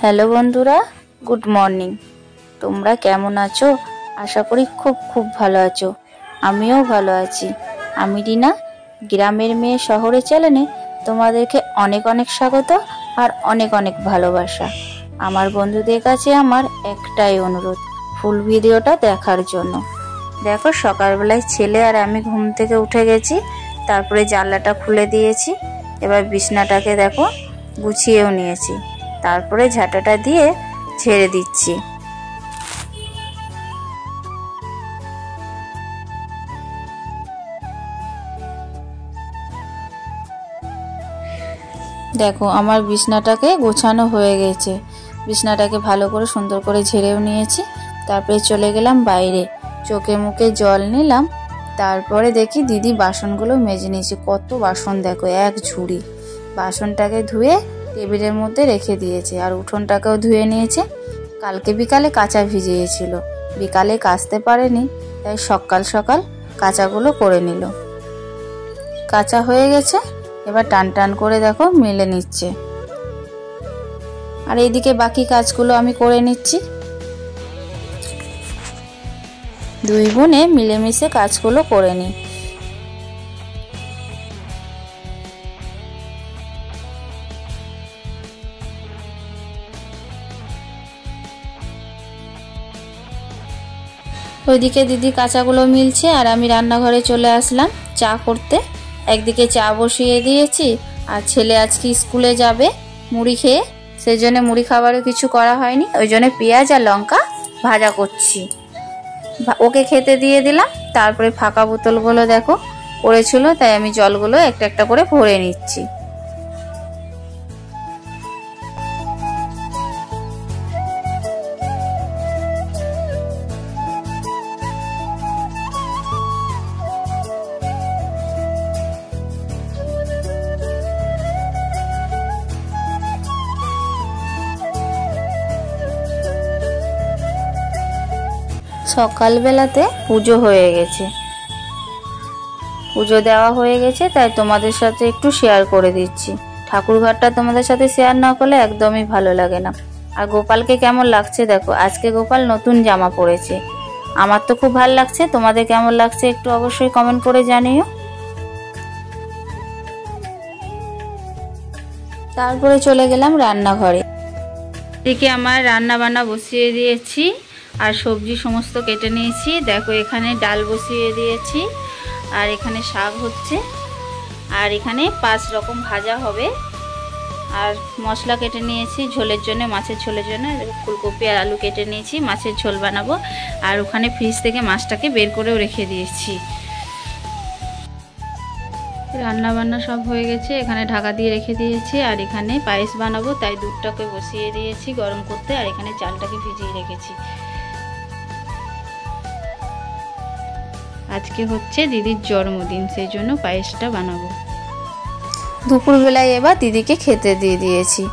Hello বন্ধুরা, good morning. তোমরা কেমন আছো? আশা করি খুব খুব ভালো আছো। আমিও ভালো আছি। আমি রিনা, গ্রামের মেয়ে শহরে চ্যানেলে তোমাদেরকে অনেক অনেক স্বাগত আর অনেক অনেক ভালোবাসা। আমার বন্ধুদের কাছে আমার একটাই অনুরোধ, ফুল ভিডিওটা দেখার জন্য। দেখো, সকালবেলায় ছেলে আর আমি ঘুম থেকে উঠে গেছি, তারপরে জানলাটা খুলে দিয়েছি। এবার বিছনাটাকে দেখো গুছিয়েও নিয়েছি, তারপরে ঝাঁটাটা দিয়ে ঝেড়ে দিচ্ছি। দেখো, আমার বিছনাটাকে গোছানো হয়ে গেছে। বিছনাটাকে ভালো করে সুন্দর করে ঝেড়েও নিয়েছি। তারপরে চলে গেলাম বাইরে, চোখে মুখে জল নিলাম। তারপরে দেখি দিদি বাসনগুলো মেজে নিয়েছে। কত বাসন দেখো, এক ঝুড়ি। বাসনটাকে ধুয়ে টেবিলের মধ্যে রেখে দিয়েছে, আর উঠোনটাকেও ধুয়ে নিয়েছে। কালকে বিকালে কাঁচা ভিজিয়েছিল, বিকালে কাচতে পারেনি, তাই সকাল সকাল কাঁচাগুলো করে নিল। কাঁচা হয়ে গেছে, এবার টান টান করে দেখো মেলে নিচ্ছে। আর এইদিকে বাকি কাজগুলো আমি করে নিচ্ছি। দুই বোনে মিলেমিশে কাজগুলো করে নিই। ওইদিকে দিদি কাঁচাগুলো মিলছে, আর আমি রান্নাঘরে চলে আসলাম চা করতে। একদিকে চা বসিয়ে দিয়েছি, আর ছেলে আজকে স্কুলে যাবে মুড়ি খেয়ে, সেই জন্য মুড়ি খাবারও কিছু করা হয়নি। ওই জন্য পেঁয়াজ আর লঙ্কা ভাজা করছি, ওকে খেতে দিয়ে দিলাম। তারপরে ফাঁকা বোতলগুলো দেখো পড়েছিল, তাই আমি জলগুলো একটা একটা করে ভরে নিচ্ছি। সকালবেলাতে পুজো হয়ে গেছে, পুজো দেওয়া হয়ে গেছে, তাই তোমাদের সাথে একটু শেয়ার করে দিচ্ছি। ঠাকুরঘরটা তোমাদের সাথে শেয়ার না করলে একদমই ভালো লাগে না। আর গোপালকে কেমন লাগছে দেখো, আজকে গোপাল নতুন জামা পরেছে। আমার তো খুব ভালো লাগছে, তোমাদের কেমন লাগছে একটু অবশ্যই কমেন্ট করে জানিও। তারপরে চলে গেলাম রান্নাঘরে। এদিকে আমার রান্না বান্না বসিয়ে দিয়েছি, আর সবজি সমস্ত কেটে নিয়েছি। দেখো, এখানে ডাল বসিয়ে দিয়েছি, আর এখানে শাক হচ্ছে, আর এখানে 5 রকম ভাজা হবে। আর মশলা কেটে নিয়েছি ঝোলের জন্য, মাছের ঝোলের জন্য। ফুলকপি আর আলু কেটে নিয়েছি, মাছের ঝোল বানাবো। আর ওখানে ফ্রিজ থেকে মাছটাকে বের করেও রেখে দিয়েছি। রান্না বান্না সব হয়ে গেছে, এখানে ঢাকা দিয়ে রেখে দিয়েছি। আর এখানে পায়েস বানাবো, তাই দুধটাকে বসিয়ে দিয়েছি গরম করতে, আর এখানে চালটাকে ভিজিয়ে রেখেছি। আজকে হচ্ছে দিদির জন্মদিন, সেই জন্য পায়েসটা বানাবো। দুপুরবেলায় এবার দিদিকে খেতে দিয়ে দিয়েছি।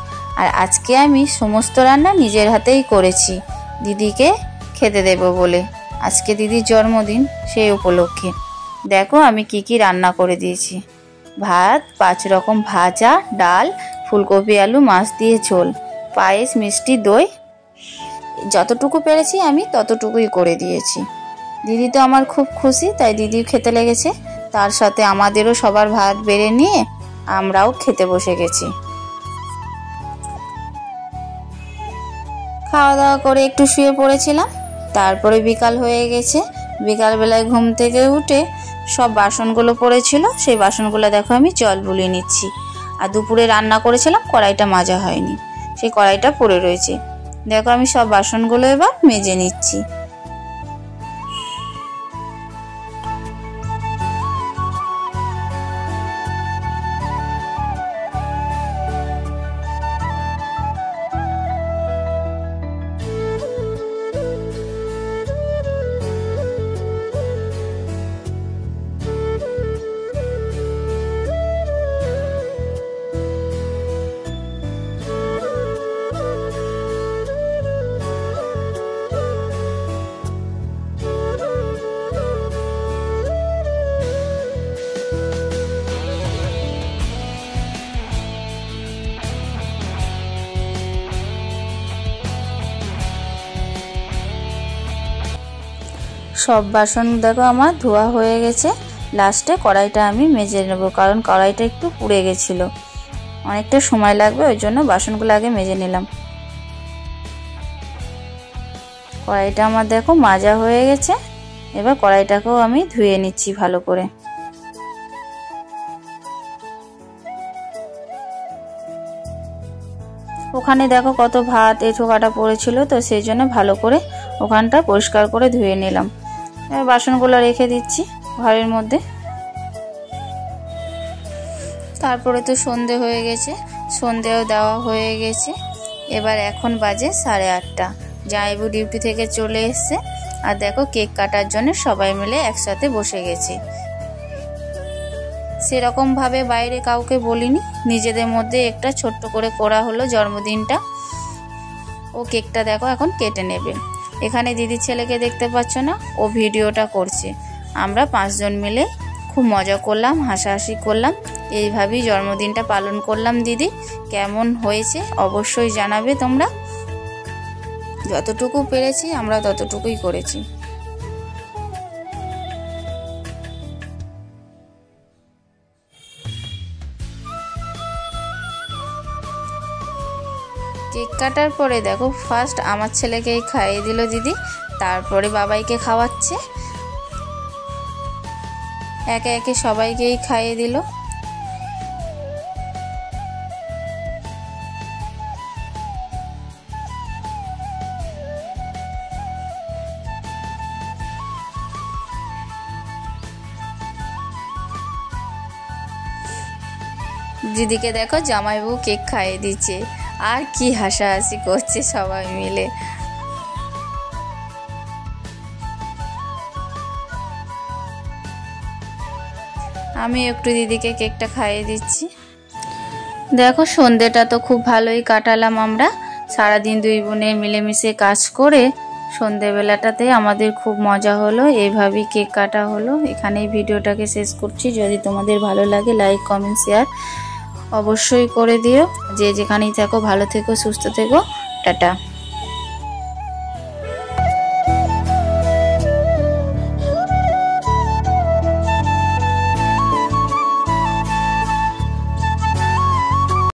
আর আজকে আমি সমস্ত রান্না নিজের হাতেই করেছি, দিদিকে খেতে দেব বলে। আজকে দিদির জন্মদিন, সেই উপলক্ষে। দেখো আমি কি কি রান্না করে দিয়েছি। ভাত, 5 রকম ভাজা, ডাল, ফুলকপি আলু মাছ দিয়ে ঝোল, পায়েস, মিষ্টি, দই। যতটুকু পেরেছি আমি ততটুকুই করে দিয়েছি। দিদি তো আমার খুব খুশি, তাই দিদিও খেতে লেগেছে। তার সাথে আমাদেরও সবার ভাত বেড়ে নিয়ে আমরাও খেতে বসে গেছি। খাওয়া দাওয়া করে একটু শুয়ে পড়েছিলাম। তারপরে বিকাল হয়ে গেছে। বিকালবেলায় ঘুম থেকে উঠে সব বাসনগুলো পড়েছিল, সেই বাসনগুলো দেখো আমি জল বুলিয়ে নিচ্ছি। আর দুপুরে রান্না করেছিলাম, কড়াইটা মাজা হয়নি, সেই কড়াইটা পড়ে রয়েছে। দেখো আমি সব বাসনগুলো এবার মেজে নিচ্ছি। সব বাসন দেখো আমার ধোয়া হয়ে গেছে। লাস্টে কড়াইটা আমি মেজে নেব, কারণ কড়াইটা একটু পুড়ে গেছিলো, অনেকটা সময় লাগবে, ওই জন্য বাসনগুলো আগে মেজে নিলাম। কড়াইটা আমার দেখো মাজা হয়ে গেছে। এবার কড়াইটাকেও আমি ধুয়ে নিচ্ছি ভালো করে। ওখানে দেখো কত ভাত এঁঠো কাটা পড়েছিল, তো সেই জন্য ভালো করে ওখানটা পরিষ্কার করে ধুয়ে নিলাম। এবার বাসনগুলো রেখে দিচ্ছি ঘরের মধ্যে। তারপরে তো সন্ধে হয়ে গেছে, সন্ধেও দেওয়া হয়ে গেছে। এবার এখন বাজে 8:30। জামাইবাবু ডিউটি থেকে চলে এসছে, আর দেখো কেক কাটার জন্য সবাই মিলে একসাথে বসে গেছি। সেরকম ভাবে বাইরে কাউকে বলিনি, নিজেদের মধ্যে একটা ছোট্ট করে করা হলো জন্মদিনটা। ও কেকটা দেখো এখন কেটে নেবে। এখানে দিদির ছেলেকে দেখতে পাচ্ছ না, ও ভিডিওটা করছে। আমরা 5 জন মিলে খুব মজা করলাম, হাসাহাসি করলাম। এইভাবেই জন্মদিনটা পালন করলাম। দিদি কেমন হয়েছে অবশ্যই জানাবে তোমরা। যতটুকু পেরেছি আমরা ততটুকুই করেছি। কেক কাটার পরে দেখো ফার্স্ট আমার ছেলেকেই খাইয়ে দিল দিদি, তারপরে বাবাইকে খাওয়াচ্ছে। একে একে সবাইকেই খাইয়ে দিল। দিদিকে দেখো জামাইবাবু কেক খাইয়ে দিচ্ছে, আর কি হাসাহাসি করছে সবাই মিলে। আমি একটু দিদিকে কেকটা খাইয়ে দিচ্ছি। দেখো সন্ধ্যেটা তো খুব ভালোই কাটালাম আমরা। সারাদিন 2 বোনে মিলেমিশে কাজ করে সন্ধ্যেবেলাটাতে আমাদের খুব মজা হলো। এইভাবেই কেক কাটা হলো। এখানেই ভিডিওটাকে শেষ করছি। যদি তোমাদের ভালো লাগে লাইক কমেন্ট শেয়ার অবশ্যই করে দিও। যে যেখানেই থাকো ভালো থেকো, সুস্থ থেকো, টাটা।